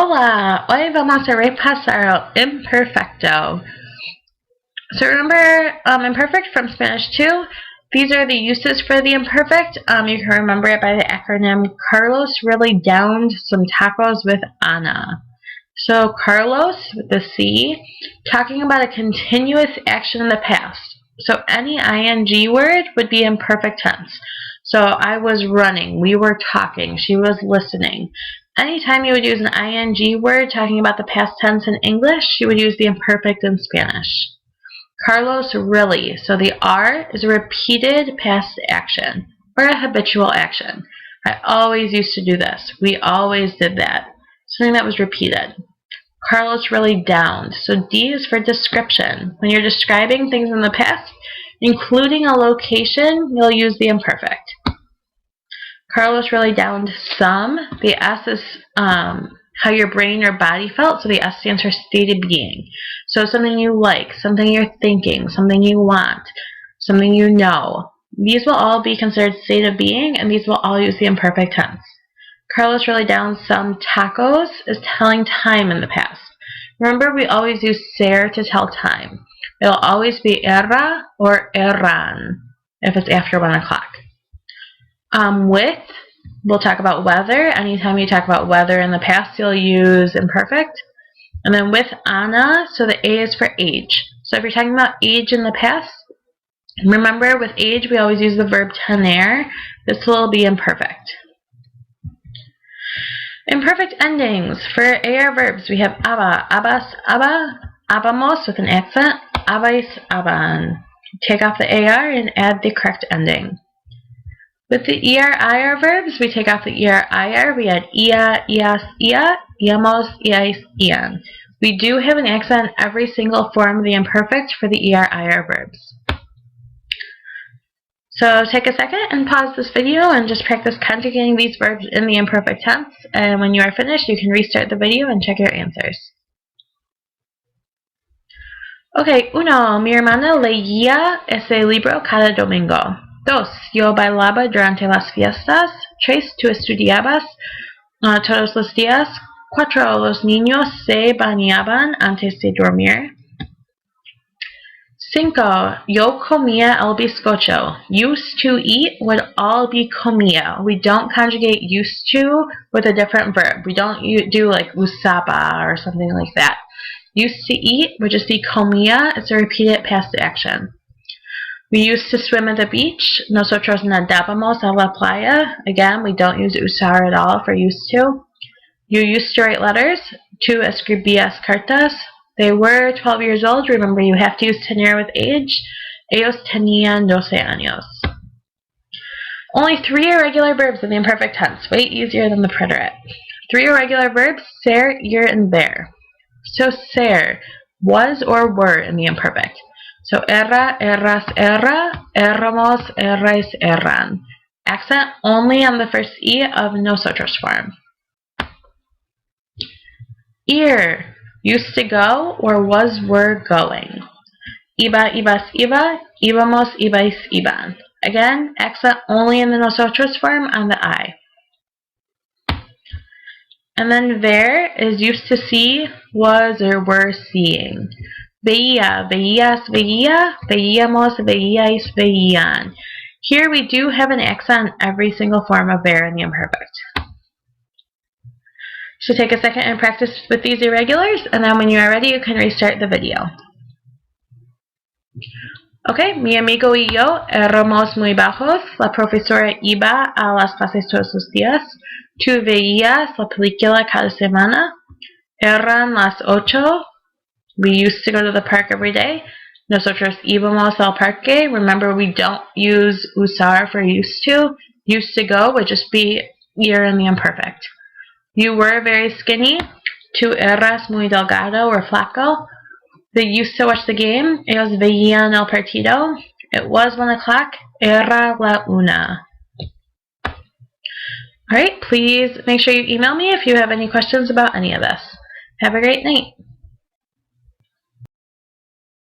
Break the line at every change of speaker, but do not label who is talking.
Hola, hoy vamos a repasar el imperfecto. So remember imperfect from Spanish 2. These are the uses for the imperfect. You can remember it by the acronym Carlos really downed some tacos with Ana. So Carlos, with the C, talking about a continuous action in the past. So any ing word would be imperfect tense. So I was running, we were talking, she was listening. Anytime you would use an ing word talking about the past tense in English, you would use the imperfect in Spanish. Carlos really. So the R is a repeated past action or a habitual action. I always used to do this. We always did that. Something that was repeated. Carlos really downed. So D is for description. When you're describing things in the past, including a location, you'll use the imperfect. Carlos really downed some. The S is how your brain or body felt, so the S stands for state of being. So something you like, something you're thinking, something you want, something you know. These will all be considered state of being, and these will all use the imperfect tense. Carlos really downed some tacos is telling time in the past. Remember, we always use ser to tell time. It'll always be era or eran if it's after 1 o'clock. With, we'll talk about weather. Anytime you talk about weather in the past, you'll use imperfect. And then with Ana, so the A is for age. So if you're talking about age in the past, remember with age we always use the verb tener. This will be imperfect. Imperfect endings. For AR verbs, we have aba, abas, aba, abamos with an accent, abais, aban. Take off the AR and add the correct ending. With the ER-IR verbs, we take off the ER-IR, we add ia, ias, ia, iamos, iais, ian. We do have an accent in every single form of the imperfect for the ER-IR verbs. So take a second and pause this video and just practice conjugating these verbs in the imperfect tense, and when you are finished, you can restart the video and check your answers. Okay, 1. Mi hermana leía ese libro cada domingo. 2. Yo bailaba durante las fiestas. 3. Tú estudiabas todos los días. 4. Los niños se bañaban antes de dormir. 5. Yo comía el bizcocho. Used to eat would all be comía. We don't conjugate used to with a different verb. We don't do like usaba or something like that. Used to eat would just be comía. It's a repeated past action. We used to swim at the beach. Nosotros nadábamos a la playa. Again, we don't use usar at all for used to. You used to write letters. Tú escribías cartas. They were 12 years old. Remember, you have to use tener with age. Ellos tenían 12 años. Only 3 irregular verbs in the imperfect tense. Way easier than the preterite. 3 irregular verbs, ser, ir, and ver. So ser, was or were in the imperfect. So era, eras, era, éramos, erais, eran. Accent only on the first E of nosotros form. Ir, used to go or was, were going. Iba, ibas, iba, íbamos, ibais, iban. Again, accent only in the nosotros form on the I. And then ver is used to see, was, or were seeing. Veía, veías, veía, veíamos, veíais, veían. Here we do have an accent on every single form of ver in the imperfect. So take a second and practice with these irregulars, and then when you are ready, you can restart the video. Okay, mi amigo y yo éramos muy bajos. La profesora iba a las clases todos los días. Tú veías la película cada semana. Eran las 8. We used to go to the park every day. Nosotros íbamos al parque. Remember, we don't use usar for used to. Used to go would just be ir in the imperfect. You were very skinny. Tú eras muy delgado or flaco. They used to watch the game. Ellos veían el partido. It was 1 o'clock. Era la 1. Alright, please make sure you email me if you have any questions about any of this. Have a great night.